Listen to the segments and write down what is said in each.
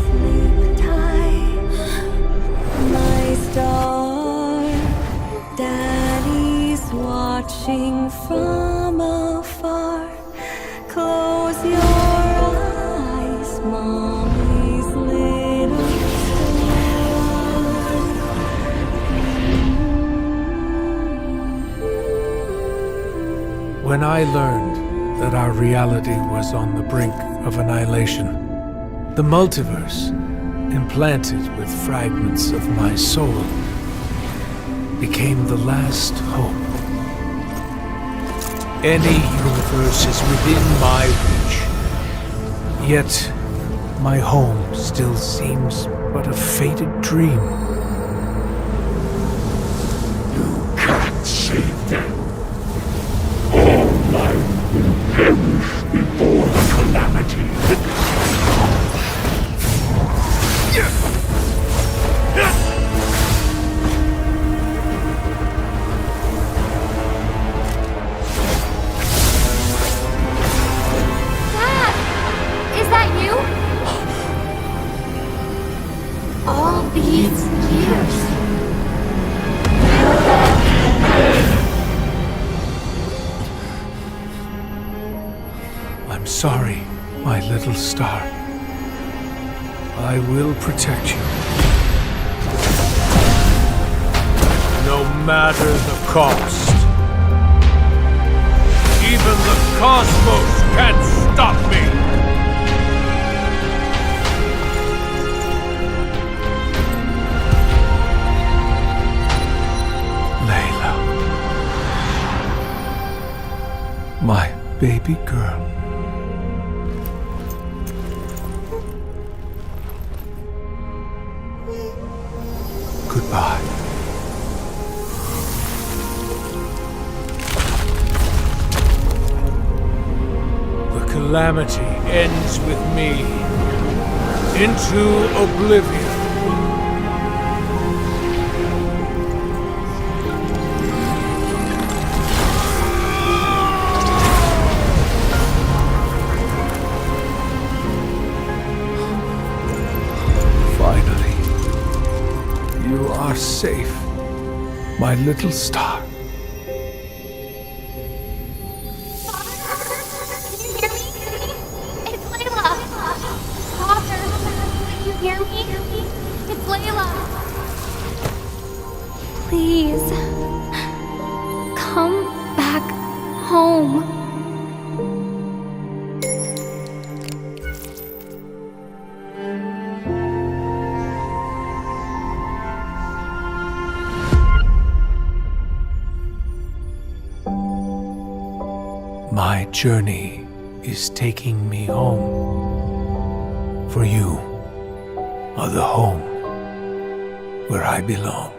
Sleep tight, my star. Daddy's watching from afar. Close your eyes, Mommy's little star. When I learned that our reality was on the brink of annihilation, the multiverse, implanted with fragments of my soul, became the last hope. Any universe is within my reach, yet my home still seems but a faded dream. You can't save them. All life will perish before the calamity. Dad! Is that you? All these years. I'm sorry, my little star. I will protect you. No matter the cost. Even the cosmos can't stop me! Layla. My baby girl. Goodbye. The calamity ends with me. Into oblivion. Finally, you are safe, my little star. Can you hear me? It's Layla. Father, can you hear me? It's Layla. Please, come back home. My journey is taking me home. For you are the home where I belong.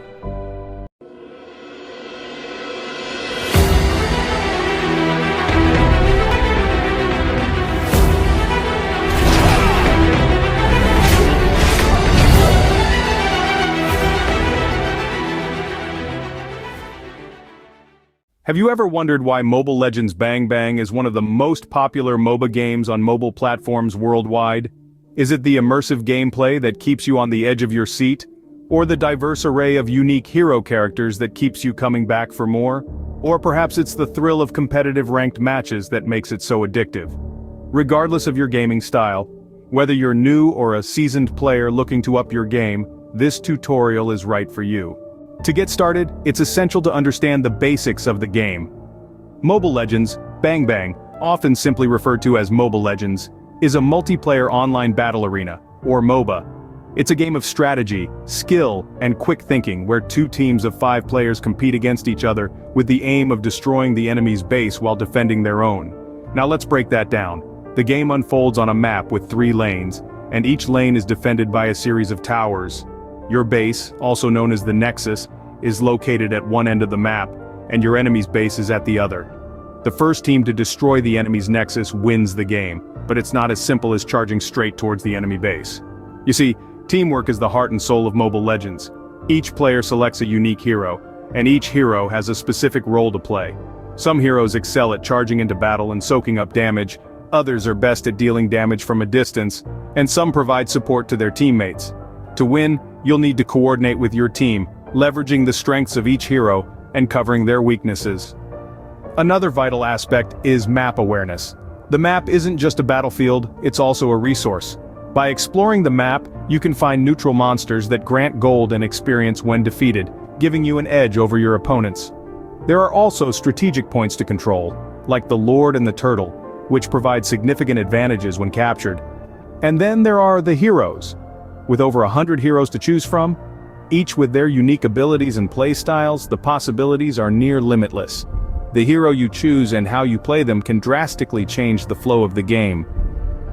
Have you ever wondered why Mobile Legends Bang Bang is one of the most popular MOBA games on mobile platforms worldwide? Is it the immersive gameplay that keeps you on the edge of your seat? Or the diverse array of unique hero characters that keeps you coming back for more? Or perhaps it's the thrill of competitive ranked matches that makes it so addictive. Regardless of your gaming style, whether you're new or a seasoned player looking to up your game, this tutorial is right for you. To get started, it's essential to understand the basics of the game. Mobile Legends, Bang Bang, often simply referred to as Mobile Legends, is a multiplayer online battle arena, or MOBA. It's a game of strategy, skill, and quick thinking where two teams of 5 players compete against each other with the aim of destroying the enemy's base while defending their own. Now let's break that down. The game unfolds on a map with 3 lanes, and each lane is defended by a series of towers. Your base, also known as the Nexus, is located at one end of the map, and your enemy's base is at the other. The first team to destroy the enemy's Nexus wins the game, but it's not as simple as charging straight towards the enemy base. You see, teamwork is the heart and soul of Mobile Legends. Each player selects a unique hero, and each hero has a specific role to play. Some heroes excel at charging into battle and soaking up damage, others are best at dealing damage from a distance, and some provide support to their teammates. To win, you'll need to coordinate with your team, leveraging the strengths of each hero and covering their weaknesses. Another vital aspect is map awareness. The map isn't just a battlefield, it's also a resource. By exploring the map, you can find neutral monsters that grant gold and experience when defeated, giving you an edge over your opponents. There are also strategic points to control, like the Lord and the Turtle, which provide significant advantages when captured. And then there are the heroes. With over 100 heroes to choose from, each with their unique abilities and playstyles, the possibilities are near limitless. The hero you choose and how you play them can drastically change the flow of the game.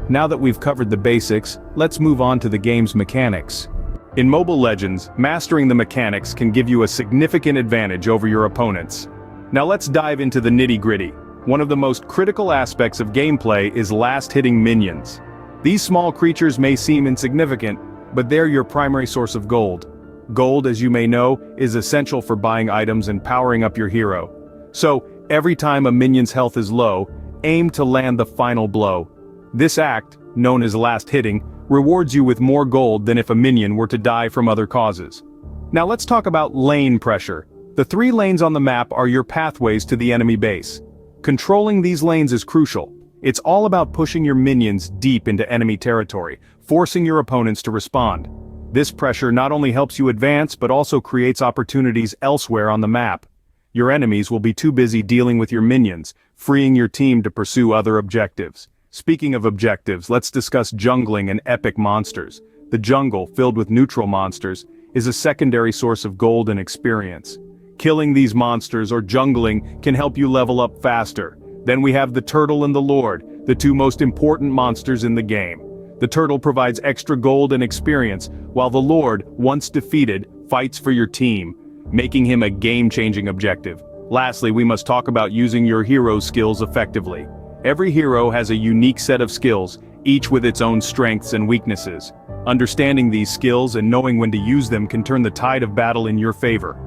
Now that we've covered the basics, let's move on to the game's mechanics. In Mobile Legends, mastering the mechanics can give you a significant advantage over your opponents. Now let's dive into the nitty-gritty. One of the most critical aspects of gameplay is last-hitting minions. These small creatures may seem insignificant, but they're your primary source of gold. Gold, as you may know, is essential for buying items and powering up your hero. So, every time a minion's health is low, aim to land the final blow. This act, known as last hitting, rewards you with more gold than if a minion were to die from other causes. Now let's talk about lane pressure. The 3 lanes on the map are your pathways to the enemy base. Controlling these lanes is crucial. It's all about pushing your minions deep into enemy territory, forcing your opponents to respond. This pressure not only helps you advance but also creates opportunities elsewhere on the map. Your enemies will be too busy dealing with your minions, freeing your team to pursue other objectives. Speaking of objectives, let's discuss jungling and epic monsters. The jungle, filled with neutral monsters, is a secondary source of gold and experience. Killing these monsters or jungling can help you level up faster. Then we have the Turtle and the Lord, the 2 most important monsters in the game. The Turtle provides extra gold and experience, while the Lord, once defeated, fights for your team, making him a game-changing objective. Lastly, we must talk about using your hero's skills effectively. Every hero has a unique set of skills, each with its own strengths and weaknesses. Understanding these skills and knowing when to use them can turn the tide of battle in your favor.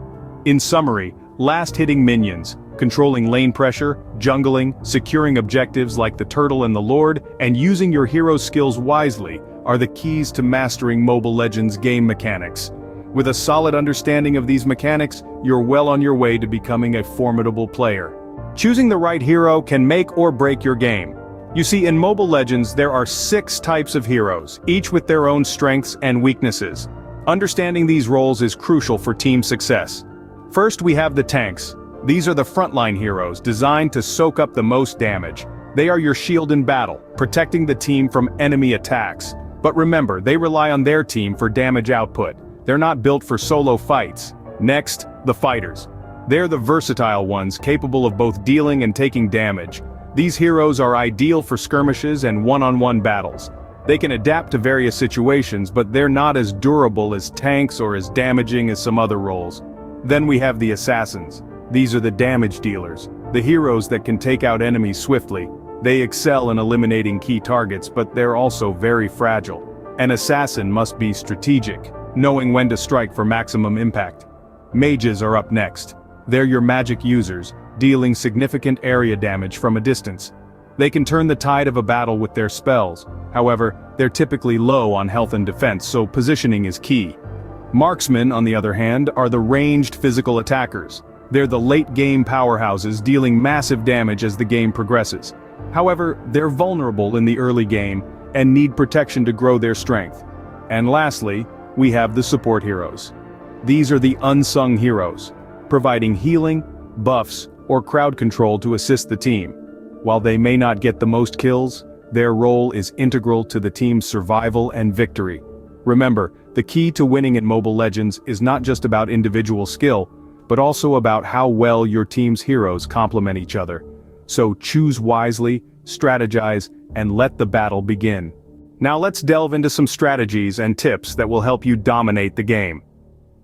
In summary, last-hitting minions, controlling lane pressure, jungling, securing objectives like the Turtle and the Lord, and using your hero's skills wisely are the keys to mastering Mobile Legends game mechanics. With a solid understanding of these mechanics, you're well on your way to becoming a formidable player. Choosing the right hero can make or break your game. You see, in Mobile Legends there are 6 types of heroes, each with their own strengths and weaknesses. Understanding these roles is crucial for team success. First, we have the tanks. These are the frontline heroes, designed to soak up the most damage. They are your shield in battle, protecting the team from enemy attacks. But remember, they rely on their team for damage output. They're not built for solo fights. Next, the fighters. They're the versatile ones, capable of both dealing and taking damage. These heroes are ideal for skirmishes and one-on-one battles. They can adapt to various situations, but they're not as durable as tanks or as damaging as some other roles. Then we have the assassins. These are the damage dealers, the heroes that can take out enemies swiftly. They excel in eliminating key targets, but they're also very fragile. An assassin must be strategic, knowing when to strike for maximum impact. Mages are up next. They're your magic users, dealing significant area damage from a distance. They can turn the tide of a battle with their spells. However, they're typically low on health and defense, so positioning is key. Marksmen, on the other hand, are the ranged physical attackers. They're the late-game powerhouses, dealing massive damage as the game progresses. However, they're vulnerable in the early game and need protection to grow their strength. And lastly, we have the support heroes. These are the unsung heroes, providing healing, buffs, or crowd control to assist the team. While they may not get the most kills, their role is integral to the team's survival and victory. Remember, the key to winning in Mobile Legends is not just about individual skill, but also about how well your team's heroes complement each other. So choose wisely, strategize, and let the battle begin. Now let's delve into some strategies and tips that will help you dominate the game.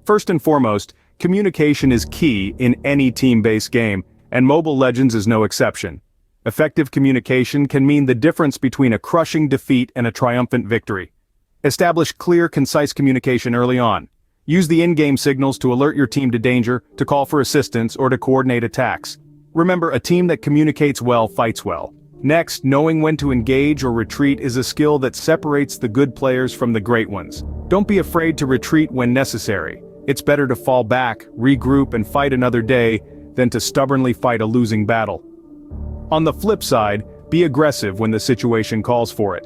First and foremost, communication is key in any team-based game, and Mobile Legends is no exception. Effective communication can mean the difference between a crushing defeat and a triumphant victory. Establish clear, concise communication early on. Use the in-game signals to alert your team to danger, to call for assistance, or to coordinate attacks. Remember, a team that communicates well fights well. Next, knowing when to engage or retreat is a skill that separates the good players from the great ones. Don't be afraid to retreat when necessary. It's better to fall back, regroup and fight another day than to stubbornly fight a losing battle. On the flip side, be aggressive when the situation calls for it.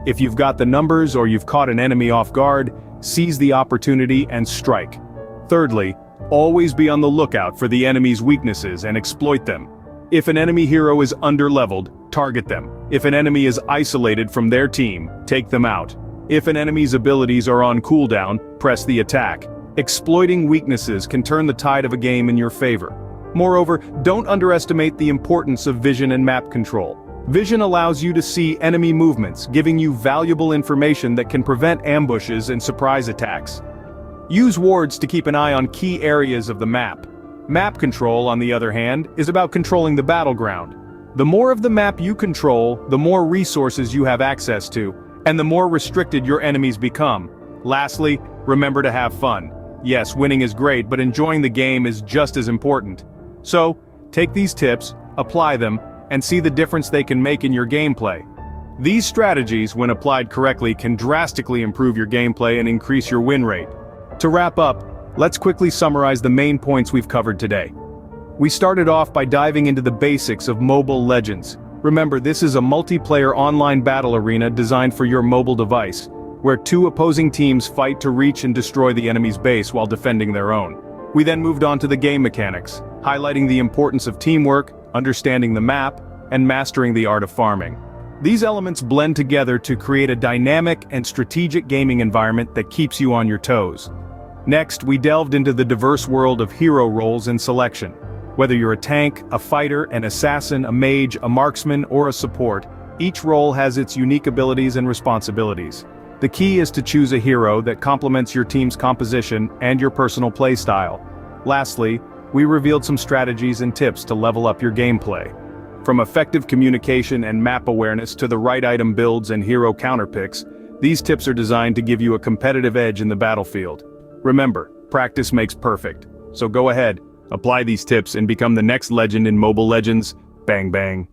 If you've got the numbers or you've caught an enemy off guard, seize the opportunity and strike. Thirdly, always be on the lookout for the enemy's weaknesses and exploit them. If an enemy hero is underleveled, target them. If an enemy is isolated from their team, take them out. If an enemy's abilities are on cooldown, press the attack. Exploiting weaknesses can turn the tide of a game in your favor. Moreover, don't underestimate the importance of vision and map control. Vision allows you to see enemy movements, giving you valuable information that can prevent ambushes and surprise attacks. Use wards to keep an eye on key areas of the map. Map control, on the other hand, is about controlling the battleground. The more of the map you control, the more resources you have access to, and the more restricted your enemies become. Lastly, remember to have fun. Yes, winning is great, but enjoying the game is just as important. So, take these tips, apply them, and see the difference they can make in your gameplay. These strategies, when applied correctly, can drastically improve your gameplay and increase your win rate. To wrap up, let's quickly summarize the main points we've covered today. We started off by diving into the basics of Mobile Legends. Remember, this is a multiplayer online battle arena designed for your mobile device, where two opposing teams fight to reach and destroy the enemy's base while defending their own. We then moved on to the game mechanics, highlighting the importance of teamwork, understanding the map, and mastering the art of farming. These elements blend together to create a dynamic and strategic gaming environment that keeps you on your toes. Next, we delved into the diverse world of hero roles and selection. Whether you're a tank, a fighter, an assassin, a mage, a marksman, or a support, each role has its unique abilities and responsibilities. The key is to choose a hero that complements your team's composition and your personal playstyle. Lastly, we revealed some strategies and tips to level up your gameplay. From effective communication and map awareness to the right item builds and hero counterpicks, these tips are designed to give you a competitive edge in the battlefield. Remember, practice makes perfect. So go ahead, apply these tips and become the next legend in Mobile Legends. Bang bang.